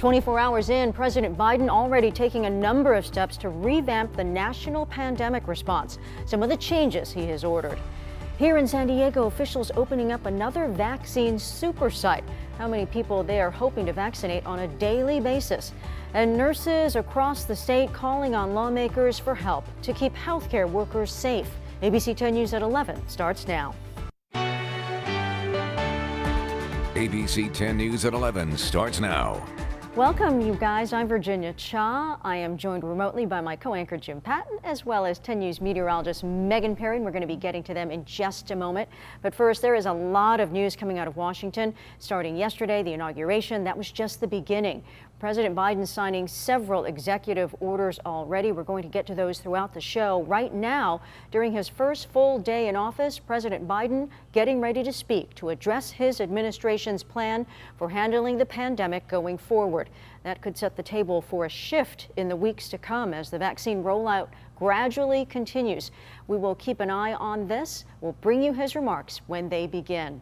24 hours in, President Biden already taking a number of steps to revamp the national pandemic response. Some of the changes he has ordered. Here in San Diego, officials opening up another vaccine super site. How many people they are hoping to vaccinate on a daily basis. And nurses across the state calling on lawmakers for help to keep healthcare workers safe. ABC 10 News at 11 starts now. ABC 10 News at 11 starts now. Welcome, you guys. I'm Virginia Cha. I am joined remotely by my co-anchor Jim Patton, as well as 10 News meteorologist Megan Perry. And we're going to be getting to them in just a moment. But first, there is a lot of news coming out of Washington. Starting yesterday, the inauguration, that was just the beginning. President Biden signing several executive orders already. We're going to get to those throughout the show. Right now, during his first full day in office, President Biden getting ready to speak to address his administration's plan for handling the pandemic going forward. That could set the table for a shift in the weeks to come as the vaccine rollout gradually continues. We will keep an eye on this. We'll bring you his remarks when they begin.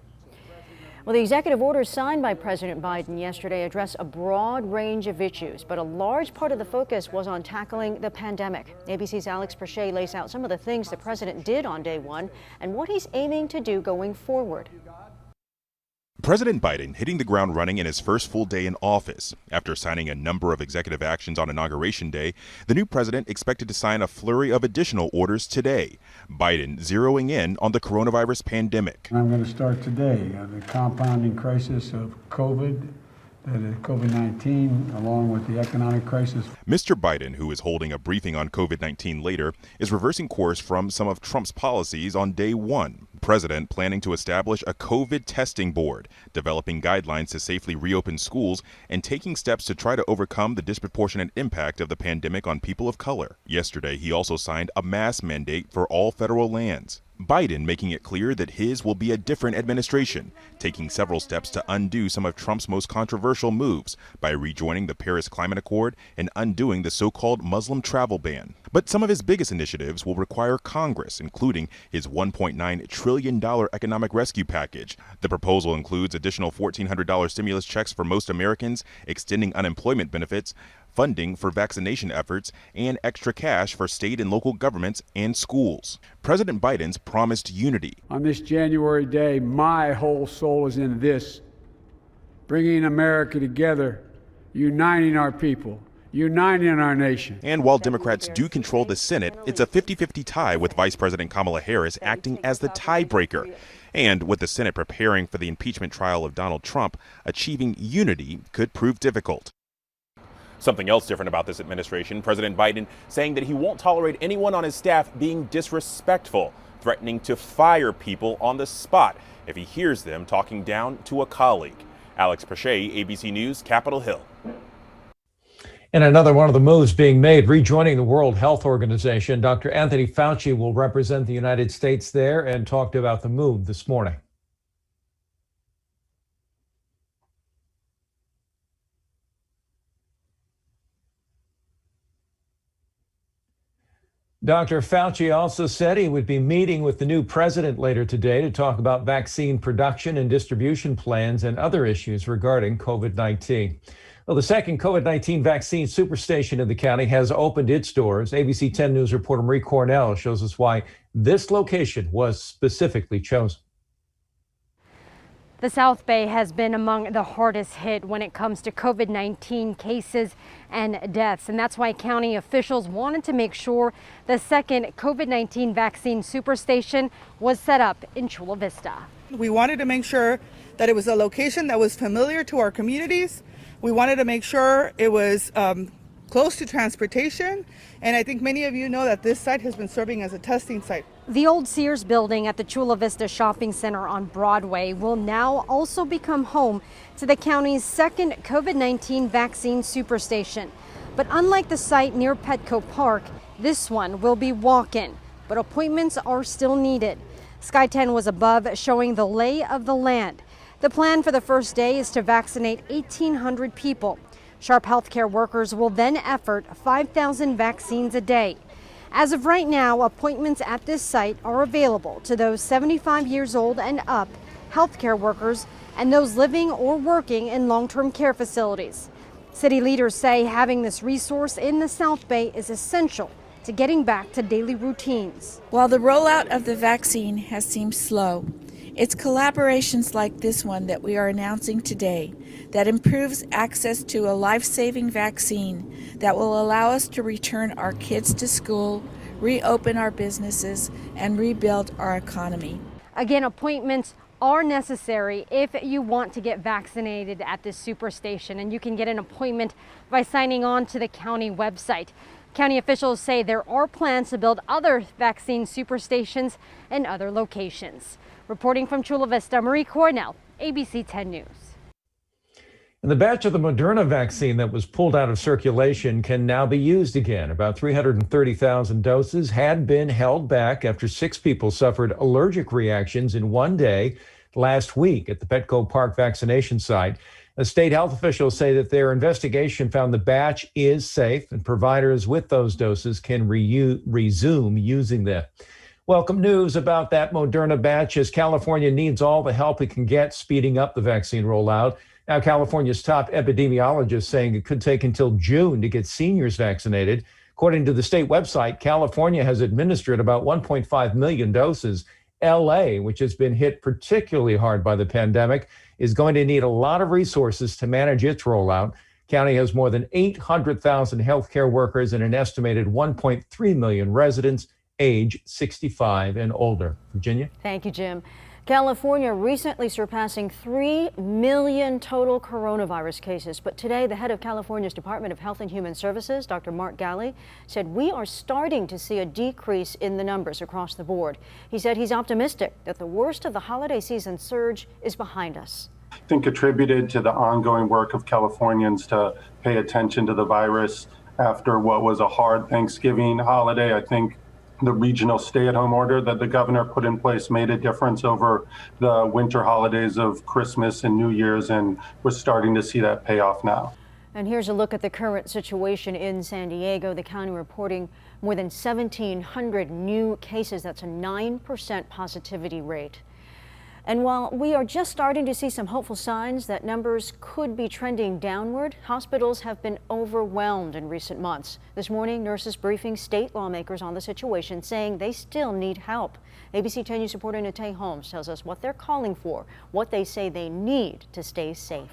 Well, the executive orders signed by President Biden yesterday address a broad range of issues, but a large part of the focus was on tackling the pandemic. ABC's Alex Perche lays out some of the things the president did on day one and what he's aiming to do going forward. President Biden hitting the ground running in his first full day in office. After signing a number of executive actions on Inauguration Day, the new president expected to sign a flurry of additional orders today. Biden zeroing in on the coronavirus pandemic. I'm going to start today. The compounding crisis of COVID-19, along with the economic crisis. Mr. Biden, who is holding a briefing on COVID-19 later, is reversing course from some of Trump's policies on day one. President planning to establish a COVID testing board, developing guidelines to safely reopen schools, and taking steps to try to overcome the disproportionate impact of the pandemic on people of color. Yesterday, he also signed a mask mandate for all federal lands. Biden making it clear that his will be a different administration, taking several steps to undo some of Trump's most controversial moves by rejoining the Paris Climate Accord and undoing the so-called Muslim travel ban. But some of his biggest initiatives will require Congress, including his $1.9 trillion economic rescue package. The proposal includes additional $1,400 stimulus checks for most Americans, extending unemployment benefits, funding for vaccination efforts, and extra cash for state and local governments and schools. President Biden's promised unity. On this January day, my whole soul is in this, bringing America together, uniting our people, uniting our nation. And while Democrats do control the Senate, it's a 50-50 tie with Vice President Kamala Harris acting as the tiebreaker. And with the Senate preparing for the impeachment trial of Donald Trump, achieving unity could prove difficult. Something else different about this administration, President Biden saying that he won't tolerate anyone on his staff being disrespectful, threatening to fire people on the spot if he hears them talking down to a colleague. Alex Perche, ABC News, Capitol Hill. And another one of the moves being made, rejoining the World Health Organization. Dr. Anthony Fauci will represent the United States there and talked about the move this morning. Dr. Fauci also said he would be meeting with the new president later today to talk about vaccine production and distribution plans and other issues regarding COVID-19. Well, the second COVID-19 vaccine superstation in the county has opened its doors. ABC 10 News reporter Marie Cornell shows us why this location was specifically chosen. The South Bay has been among the hardest hit when it comes to COVID-19 cases and deaths. And that's why county officials wanted to make sure the second COVID-19 vaccine superstation was set up in Chula Vista. We wanted to make sure that it was a location that was familiar to our communities. We wanted to make sure it was close to transportation. And I think many of you know that this site has been serving as a testing site. The old Sears building at the Chula Vista Shopping Center on Broadway will now also become home to the county's second COVID-19 vaccine superstation. But unlike the site near Petco Park, this one will be walk-in, but appointments are still needed. Sky 10 was above showing the lay of the land. The plan for the first day is to vaccinate 1,800 people. Sharp healthcare workers will then effort 5,000 vaccines a day. As of right now, appointments at this site are available to those 75 years old and up, healthcare workers, and those living or working in long-term care facilities. City leaders say having this resource in the South Bay is essential to getting back to daily routines. While the rollout of the vaccine has seemed slow, it's collaborations like this one that we are announcing today that improves access to a life-saving vaccine that will allow us to return our kids to school, reopen our businesses, and rebuild our economy. Again, appointments are necessary if you want to get vaccinated at this superstation, and you can get an appointment by signing on to the county website. County officials say there are plans to build other vaccine superstations in other locations. Reporting from Chula Vista, Marie Cornell, ABC 10 News. And the batch of the Moderna vaccine that was pulled out of circulation can now be used again. About 330,000 doses had been held back after 6 people suffered allergic reactions in one day last week at the Petco Park vaccination site. The state health officials say that their investigation found the batch is safe and providers with those doses can resume using them. Welcome news about that Moderna batch as California needs all the help it can get speeding up the vaccine rollout. Now, California's top epidemiologist saying it could take until June to get seniors vaccinated. According to the state website, California has administered about 1.5 million doses. LA, which has been hit particularly hard by the pandemic, is going to need a lot of resources to manage its rollout. County has more than 800,000 healthcare workers and an estimated 1.3 million residents age 65 and older. Virginia? Thank you, Jim. California recently surpassing 3 million total coronavirus cases. But today, the head of California's Department of Health and Human Services, Dr. Mark Ghaly, said we are starting to see a decrease in the numbers across the board. He said he's optimistic that the worst of the holiday season surge is behind us. I think attributed to the ongoing work of Californians to pay attention to the virus after what was a hard Thanksgiving holiday. I think the regional stay-at-home order that the governor put in place made a difference over the winter holidays of Christmas and New Year's, and we're starting to see that pay off now. And here's a look at the current situation in San Diego. The county reporting more than 1,700 new cases. That's a 9% positivity rate. And while we are just starting to see some hopeful signs that numbers could be trending downward, hospitals have been overwhelmed in recent months. This morning, nurses briefing state lawmakers on the situation, saying they still need help. ABC 10 News reporter Nate Holmes tells us what they're calling for, what they say they need to stay safe.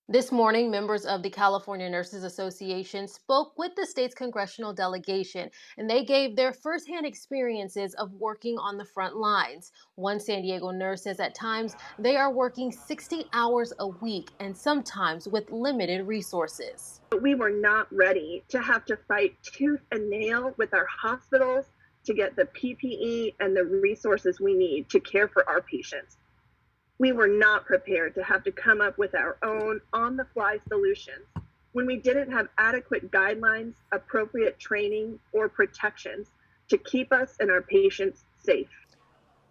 This morning, members of the California Nurses Association spoke with the state's congressional delegation, and they gave their firsthand experiences of working on the front lines. One San Diego nurse says at times they are working 60 hours a week and sometimes with limited resources. We were not ready to have to fight tooth and nail with our hospitals to get the PPE and the resources we need to care for our patients. We were not prepared to have to come up with our own on-the-fly solutions when we didn't have adequate guidelines, appropriate training, or protections to keep us and our patients safe.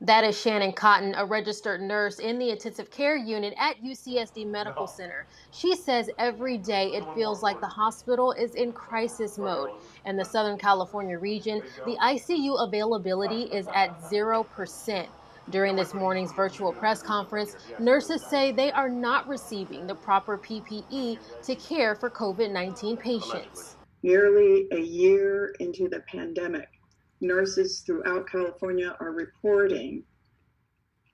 That is Shannon Cotton, a registered nurse in the intensive care unit at UCSD Medical Center. She says every day it feels like the hospital is in crisis mode. In the Southern California region, the ICU availability is at 0%. During this morning's virtual press conference, nurses say they are not receiving the proper PPE to care for COVID-19 patients. Nearly a year into the pandemic, nurses throughout California are reporting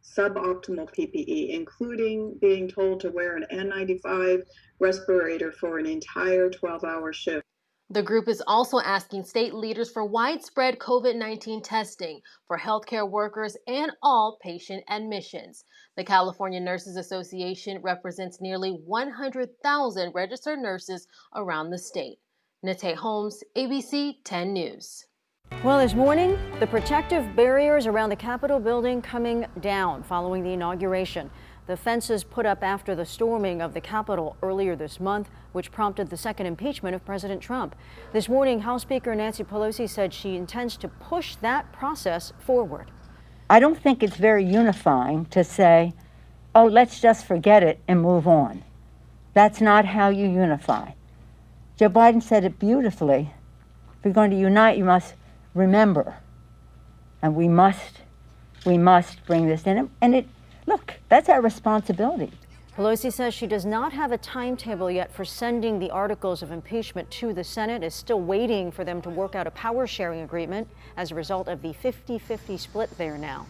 suboptimal PPE, including being told to wear an N95 respirator for an entire 12-hour shift. The group is also asking state leaders for widespread COVID-19 testing for healthcare workers and all patient admissions. The California Nurses Association represents nearly 100,000 registered nurses around the state. Nate Holmes, ABC 10 News. Well, this morning, the protective barriers around the Capitol building coming down following the inauguration. The fences put up after the storming of the Capitol earlier this month, which prompted the second impeachment of President Trump. This morning, House Speaker Nancy Pelosi said she intends to push that process forward. I don't think it's very unifying to say, oh, let's just forget it and move on. That's not how you unify. Joe Biden said it beautifully. If you're going to unite, you must remember. And we must bring this in. And look, that's our responsibility. Pelosi says she does not have a timetable yet for sending the articles of impeachment to the Senate, is still waiting for them to work out a power sharing agreement as a result of the 50-50 split there now.